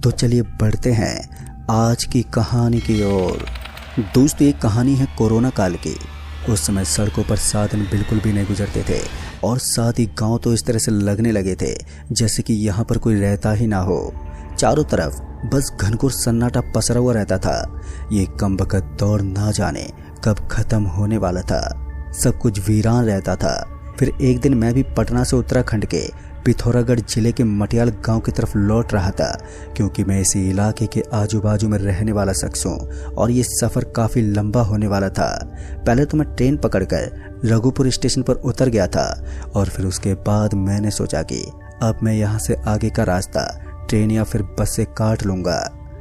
तो चलिए बढ़ते हैं आज की कहानी की ओर। दोस्तों, ये कहानी है कोरोना काल की। उस समय सड़कों पर साधन बिल्कुल भी नहीं गुजरते थे और साथ ही गांव तो इस तरह से लगने लगे थे जैसे कि यहाँ पर कोई रहता ही ना हो। चारों तरफ बस घनघोर सन्नाटा पसरा हुआ रहता था। ये कमबख्त दौर ना जाने कब खत्म होने वाला था। सब कुछ वीरान रहता था। फिर एक दिन मैं भी पटना से उत्तराखंड के पिथौरागढ़ जिले के मटियाल गांव की तरफ लौट रहा था, क्योंकि मैं इसी इलाके के आजू बाजू में रहने वाला शख्स हूँ और ये सफ़र काफ़ी लंबा होने वाला था। पहले तो मैं ट्रेन पकड़कर रघुपुर स्टेशन पर उतर गया था और फिर उसके बाद मैंने सोचा कि अब मैं यहाँ से आगे का रास्ता ट्रेन या फिर बस से काट लूँगा,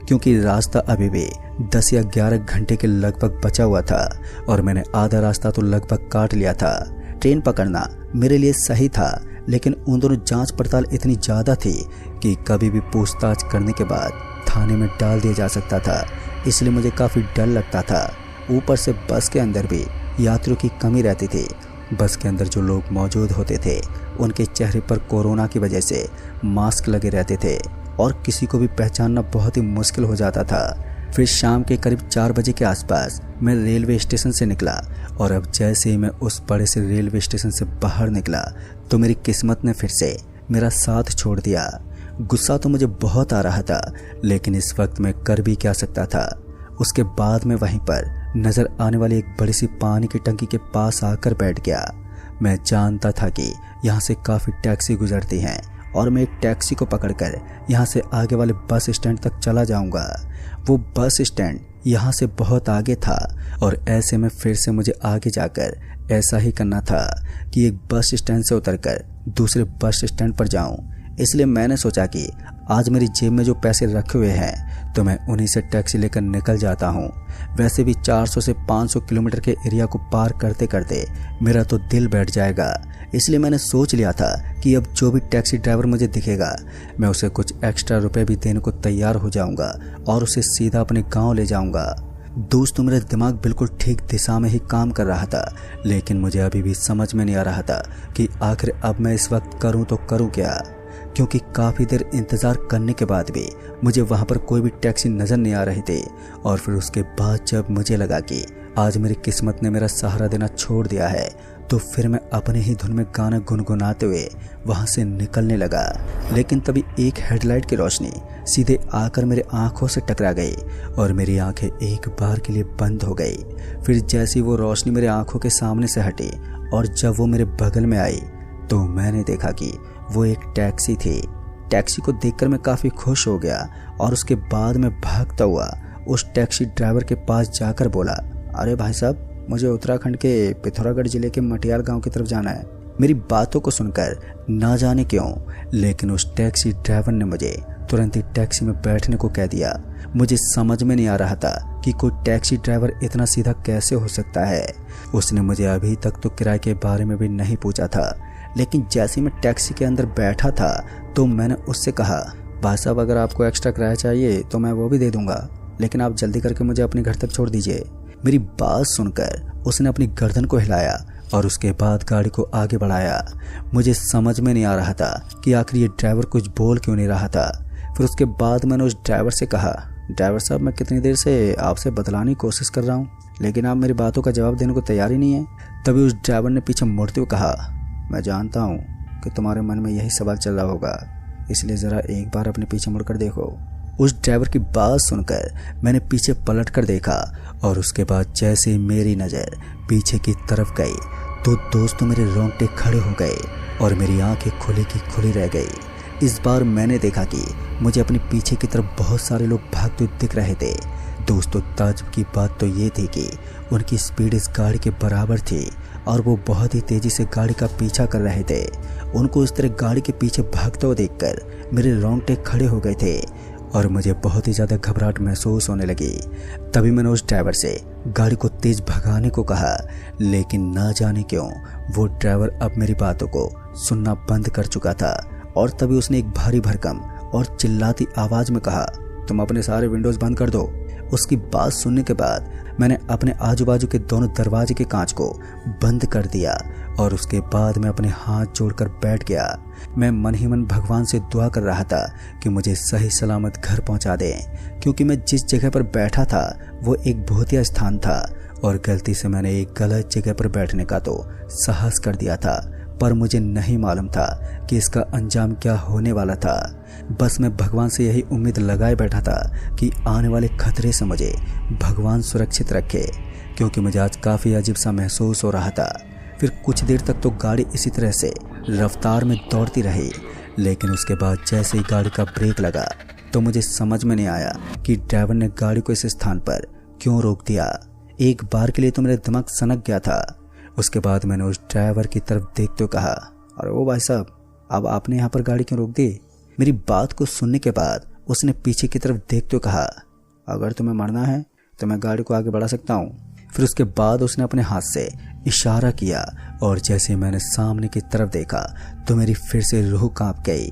क्योंकि रास्ता अभी भी 10 या 11 घंटे के लगभग बचा हुआ था और मैंने आधा रास्ता तो लगभग काट लिया था। ट्रेन पकड़ना मेरे लिए सही था, लेकिन उन दोनों जांच पड़ताल इतनी ज़्यादा थी कि कभी भी पूछताछ करने के बाद थाने में डाल दिया जा सकता था, इसलिए मुझे काफ़ी डर लगता था। ऊपर से बस के अंदर भी यात्रियों की कमी रहती थी। बस के अंदर जो लोग मौजूद होते थे उनके चेहरे पर कोरोना की वजह से मास्क लगे रहते थे और किसी को भी पहचानना बहुत ही मुश्किल हो जाता था। फिर शाम के करीब 4 बजे के आसपास मैं रेलवे स्टेशन से निकला और अब जैसे ही मैं उस बड़े से रेलवे स्टेशन से बाहर निकला तो मेरी किस्मत ने फिर से मेरा साथ छोड़ दिया। गुस्सा तो मुझे बहुत आ रहा था, लेकिन इस वक्त मैं कर भी क्या सकता था। उसके बाद मैं वहीं पर नज़र आने वाली एक बड़ी सी पानी की टंकी के पास आकर बैठ गया। मैं जानता था कि यहाँ से काफ़ी टैक्सी गुजरती हैं और मैं एक टैक्सी को पकड़कर यहाँ से आगे वाले बस स्टैंड तक चला जाऊँगा। वो बस स्टैंड यहाँ से बहुत आगे था और ऐसे में फिर से मुझे आगे जाकर ऐसा ही करना था कि एक बस स्टैंड से उतरकर दूसरे बस स्टैंड पर जाऊं। इसलिए मैंने सोचा कि आज मेरी जेब में जो पैसे रखे हुए हैं तो मैं उन्हीं से टैक्सी लेकर निकल जाता हूं। वैसे भी 400 से 500 किलोमीटर के एरिया को पार करते करते मेरा तो दिल बैठ जाएगा। इसलिए मैंने सोच लिया था कि अब जो भी टैक्सी ड्राइवर मुझे दिखेगा मैं उसे कुछ एक्स्ट्रा रुपए भी देने को तैयार हो जाऊंगा और उसे सीधा अपने गांव ले जाऊंगा। दोस्तों, मेरा दिमाग बिल्कुल ठीक दिशा में ही काम कर रहा था, लेकिन मुझे अभी भी समझ में नहीं आ रहा था कि आखिर अब मैं इस वक्त करूं तो करूं क्या, क्योंकि काफ़ी देर इंतज़ार करने के बाद भी मुझे वहां पर कोई भी टैक्सी नज़र नहीं आ रही थी। और फिर उसके बाद जब मुझे लगा कि आज मेरी किस्मत ने मेरा सहारा देना छोड़ दिया है तो फिर मैं अपने ही धुन में गाना गुनगुनाते हुए वहां से निकलने लगा। लेकिन तभी एक हेडलाइट की रोशनी सीधे आकर मेरे आंखों से टकरा गई और मेरी आंखें एक बार के लिए बंद हो गई। फिर जैसी वो रोशनी मेरे आंखों के सामने से हटी और जब वो मेरे बगल में आई तो मैंने देखा कि वो एक टैक्सी थी। टैक्सी को देखकर मैं काफ़ी खुश हो गया और उसके बाद मैं भागता हुआ उस टैक्सी ड्राइवर के पास जाकर बोला, अरे भाई साहब, मुझे उत्तराखंड के पिथौरागढ़ जिले के मटियाल गांव की तरफ जाना है। मेरी बातों को सुनकर ना जाने क्यों, लेकिन उस टैक्सी ड्राइवर ने मुझे तुरंत ही टैक्सी में बैठने को कह दिया। मुझे समझ में नहीं आ रहा था कि कोई टैक्सी ड्राइवर इतना सीधा कैसे हो सकता है। उसने मुझे अभी तक तो किराए के बारे में भी नहीं पूछा था, लेकिन जैसे मैं टैक्सी के अंदर बैठा था तो मैंने उससे कहा, भाई साहब, अगर आपको एक्स्ट्रा किराया चाहिए तो मैं वो भी दे दूंगा, लेकिन आप जल्दी करके मुझे अपने घर तक छोड़ दीजिए। मेरी बात सुनकर उसने अपनी गर्दन को हिलाया और उसके बाद गाड़ी को आगे बढ़ाया। मुझे समझ में नहीं आ रहा था कि आखिर ये ड्राइवर कुछ बोल क्यों नहीं रहा था। फिर उसके बाद मैंने उस ड्राइवर से कहा, ड्राइवर साहब, मैं कितनी देर से आपसे बतलाने की कोशिश कर रहा हूँ, लेकिन आप मेरी बातों का जवाब देने को तैयार ही नहीं है। तभी उस ड्राइवर ने पीछे मुड़ते हुए कहा, मैं जानता हूँ कि तुम्हारे मन में यही सवाल चल रहा होगा, इसलिए ज़रा एक बार अपने पीछे मुड़कर देखो। उस ड्राइवर की बात सुनकर मैंने पीछे पलट कर देखा और उसके बाद जैसे मेरी नज़र पीछे की तरफ गई तो दोस्तों मेरे रोंगटे खड़े हो गए और मेरी आंखें खुली की खुली रह गई। इस बार मैंने देखा कि मुझे अपने पीछे की तरफ बहुत सारे लोग भागते दिख रहे थे। दोस्तों, ताज्जुब की बात तो ये थी कि उनकी स्पीड इस गाड़ी के बराबर थी और वो बहुत ही तेज़ी से गाड़ी का पीछा कर रहे थे। उनको इस तरह गाड़ी के पीछे भागते हुए देखकर मेरे रोंगटे खड़े हो गए थे और मुझे बहुत ही ज़्यादा घबराहट महसूस होने लगी। तभी मैंने उस ड्राइवर से गाड़ी को तेज़ भगाने को कहा, लेकिन ना जाने क्यों वो ड्राइवर अब मेरी बातों को सुनना बंद कर चुका था और तभी उसने एक भारी भरकम और चिल्लाती आवाज़ में कहा, तुम अपने सारे विंडोज़ बंद कर दो। उसकी बात सुनने के बाद मैंने अपने आजू बाजू के दोनों दरवाजे के कांच को बंद कर दिया और उसके बाद मैं अपने हाथ जोड़कर बैठ गया। मैं मन ही मन भगवान से दुआ कर रहा था कि मुझे सही सलामत घर पहुंचा दें, क्योंकि मैं जिस जगह पर बैठा था वो एक भूतिया स्थान था और गलती से मैंने एक गलत जगह पर बैठने का तो साहस कर दिया था, पर मुझे नहीं मालूम था कि इसका अंजाम क्या होने वाला था। बस मैं भगवान से यही उम्मीद लगाए बैठा था कि आने वाले खतरे से मुझे भगवान सुरक्षित रखे, क्योंकि मुझे आज काफ़ी अजीब सा महसूस हो रहा था। फिर कुछ देर तक तो गाड़ी इसी तरह से रफ्तार में दौड़ती रही, लेकिन उसके बाद जैसे ही गाड़ी का ब्रेक लगा तो मुझे समझ में नहीं आया कि ड्राइवर ने गाड़ी को इस स्थान पर क्यों रोक दिया। एक बार के लिए तो मेरा दिमाग सनक गया था। उसके बाद मैंने उस ड्राइवर की तरफ देखते हुए कहा, अरे ओ भाई साहब, अब आपने यहाँ पर गाड़ी क्यों रोक दी? मेरी बात को सुनने के बाद उसने पीछे की तरफ देखते हुए कहा, अगर तुम्हें मरना है तो मैं गाड़ी को आगे बढ़ा सकता हूँ। फिर उसके बाद उसने अपने हाथ से इशारा किया और जैसे मैंने सामने की तरफ देखा तो मेरी फिर से रूह कांप गई।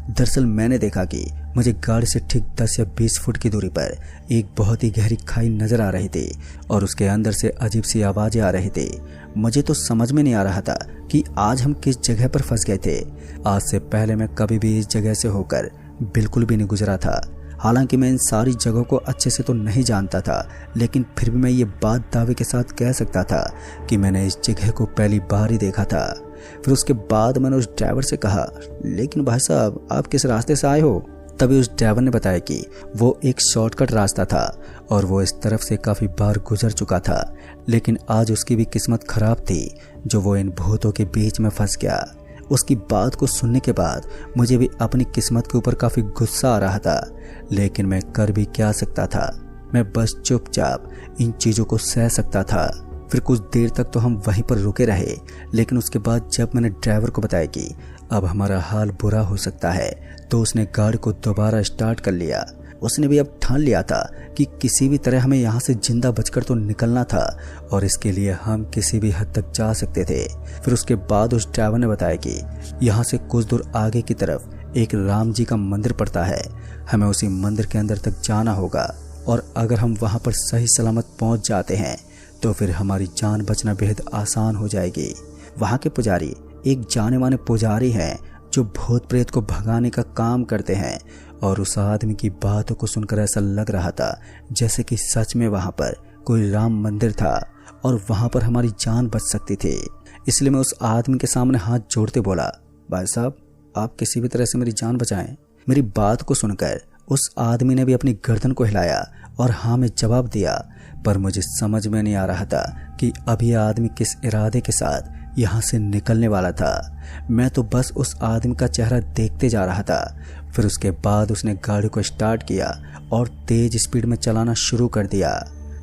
दरअसल मैंने देखा कि मुझे गाड़ी से ठीक 10 या 20 फुट की दूरी पर एक बहुत ही गहरी खाई नजर आ रही थी और उसके अंदर से अजीब सी आवाजें आ रही थी। मुझे तो समझ में नहीं आ रहा था कि आज हम किस जगह पर फंस गए थे। आज से पहले मैं कभी भी इस जगह से होकर बिल्कुल भी नहीं गुजरा था। हालांकि मैं इन सारी जगहों को अच्छे से तो नहीं जानता था, लेकिन फिर भी मैं ये बात दावे के साथ कह सकता था कि मैंने इस जगह को पहली बार ही देखा था। फिर उसके बाद मैंने उस ड्राइवर से कहा, लेकिन भाई साहब आप किस रास्ते से आए हो? तभी उस ड्राइवर ने बताया कि वो एक शॉर्टकट रास्ता था और वो इस तरफ से काफ़ी बार गुजर चुका था, लेकिन आज उसकी भी किस्मत खराब थी जो वो इन भूतों के बीच में फंस गया। उसकी बात को सुनने के बाद मुझे भी अपनी किस्मत के ऊपर काफ़ी गुस्सा आ रहा था, लेकिन मैं कर भी क्या सकता था। मैं बस चुपचाप इन चीज़ों को सह सकता था। फिर कुछ देर तक तो हम वहीं पर रुके रहे, लेकिन उसके बाद जब मैंने ड्राइवर को बताया कि अब हमारा हाल बुरा हो सकता है तो उसने गाड़ी को दोबारा स्टार्ट कर लिया। उसने भी अब ठान लिया था कि किसी भी तरह हमें यहाँ से जिंदा बचकर तो निकलना था और इसके लिए हम किसी भी हद तक जा सकते थे। फिर उसके बाद उस ड्राइवर ने बताया कि यहाँ से कुछ दूर आगे की तरफ एक राम जी का मंदिर पड़ता है, हमें उसी मंदिर के अंदर तक जाना होगा और अगर हम वहाँ पर सही सलामत पहुँच जाते हैं तो फिर हमारी जान बचना बेहद आसान हो जाएगी। वहाँ के पुजारी एक जाने माने पुजारी हैं जो भूत प्रेत को भगाने का काम करते हैं और उस आदमी की बातों को सुनकर ऐसा लग रहा था जैसे कि सच में वहाँ पर कोई राम मंदिर था और वहाँ पर हमारी जान बच सकती थी। इसलिए मैं उस आदमी के सामने हाथ जोड़ते बोला, भाई साहब आप किसी भी तरह से मेरी जान बचाएं। मेरी बात को सुनकर उस आदमी ने भी अपनी गर्दन को हिलाया और हाँ में जवाब दिया, पर मुझे समझ में नहीं आ रहा था कि अब यह आदमी किस इरादे के साथ यहाँ से निकलने वाला था। मैं तो बस उस आदमी का चेहरा देखते जा रहा था। फिर उसके बाद उसने गाड़ी को स्टार्ट किया और तेज स्पीड में चलाना शुरू कर दिया।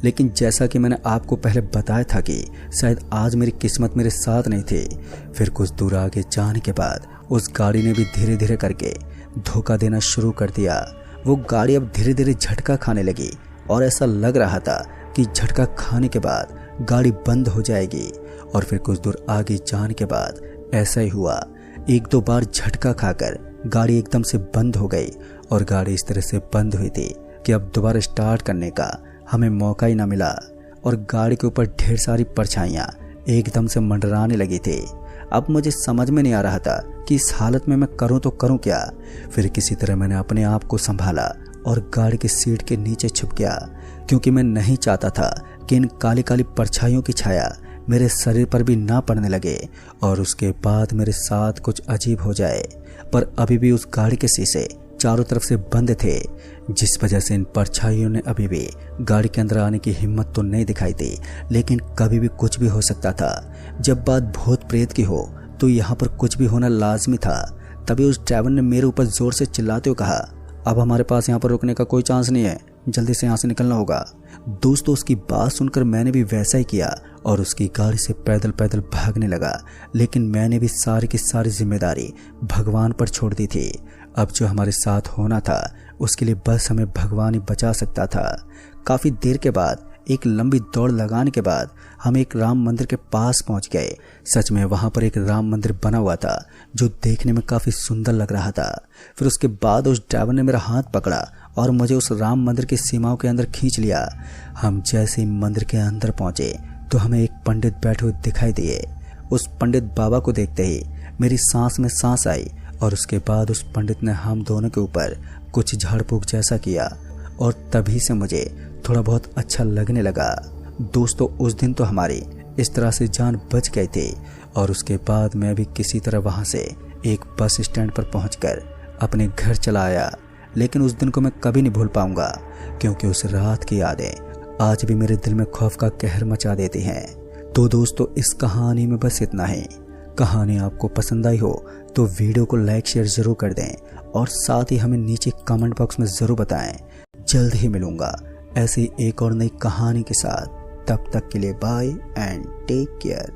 लेकिन जैसा कि मैंने आपको पहले बताया था कि शायद आज मेरी किस्मत मेरे साथ नहीं थी। फिर कुछ दूर आगे जाने के बाद उस गाड़ी ने भी धीरे धीरे करके धोखा देना शुरू कर दिया। वो गाड़ी अब धीरे धीरे झटका खाने लगी और ऐसा लग रहा था कि झटका खाने के बाद गाड़ी बंद हो जाएगी। और फिर कुछ दूर आगे जाने के बाद ऐसा ही हुआ। 1-2 बार झटका खाकर गाड़ी एकदम से बंद हो गई और गाड़ी इस तरह से बंद हुई थी कि अब दोबारा स्टार्ट करने का हमें मौका ही ना मिला और गाड़ी के ऊपर ढेर सारी परछाइयाँ एकदम से मंडराने लगी थी। अब मुझे समझ में नहीं आ रहा था कि इस हालत में मैं करूँ तो करूँ क्या। फिर किसी तरह मैंने अपने आप को संभाला और गाड़ी की सीट के नीचे छुप गया, क्योंकि मैं नहीं चाहता था कि इन काली काली परछाइयों की छाया मेरे शरीर पर भी ना पड़ने लगे और उसके बाद मेरे साथ कुछ अजीब हो जाए। पर अभी भी उस गाड़ी के शीशे चारों तरफ से बंद थे, जिस वजह से इन परछाइयों ने अभी भी गाड़ी के अंदर आने की हिम्मत तो नहीं दिखाई दी, लेकिन कभी भी कुछ भी हो सकता था। जब बात भूत प्रेत की हो तो यहाँ पर कुछ भी होना लाजमी था। तभी उस ड्राइवर ने मेरे ऊपर जोर से चिल्लाते हुए कहा, अब हमारे पास यहाँ पर रुकने का कोई चांस नहीं है, जल्दी से यहाँ से निकलना होगा। दोस्तों उसकी बात सुनकर मैंने भी वैसा ही किया और उसकी गाड़ी से पैदल पैदल भागने लगा। लेकिन मैंने भी सारी की सारी जिम्मेदारी भगवान पर छोड़ दी थी। अब जो हमारे साथ होना था उसके लिए बस हमें भगवान ही बचा सकता था। काफ़ी देर के बाद एक लंबी दौड़ लगाने के बाद हम एक राम मंदिर के पास पहुंच गए। सच में वहां पर एक राम मंदिर बना हुआ था जो देखने में काफ़ी सुंदर लग रहा था। फिर उसके बाद उस ड्राइवर ने मेरा हाथ पकड़ा और मुझे उस राम मंदिर की सीमाओं के अंदर खींच लिया। हम जैसे ही मंदिर के अंदर पहुंचे तो हमें एक पंडित बैठे हुए दिखाई दिए। उस पंडित बाबा को देखते ही मेरी सांस में सांस आई और उसके बाद उस पंडित ने हम दोनों के ऊपर कुछ झाड़ फूक जैसा किया और तभी से मुझे थोड़ा बहुत अच्छा लगने लगा। दोस्तों उस दिन तो हमारी इस तरह से जान बच गई थी और उसके बाद मैं भी किसी तरह वहां से एक बस स्टैंड पर पहुंचकर अपने घर चला आया। लेकिन उस दिन को मैं कभी नहीं भूल पाऊंगा क्योंकि उस रात की यादें आज भी मेरे दिल में खौफ का कहर मचा देती हैं। तो दोस्तों इस कहानी में बस इतना ही। कहानी आपको पसंद आई हो तो वीडियो को लाइक शेयर जरूर कर दें और साथ ही हमें नीचे कमेंट बॉक्स में जरूर बताएं। जल्द ही मिलूंगा ऐसी एक और नई कहानी के साथ। तब तक के लिए बाय एंड टेक केयर।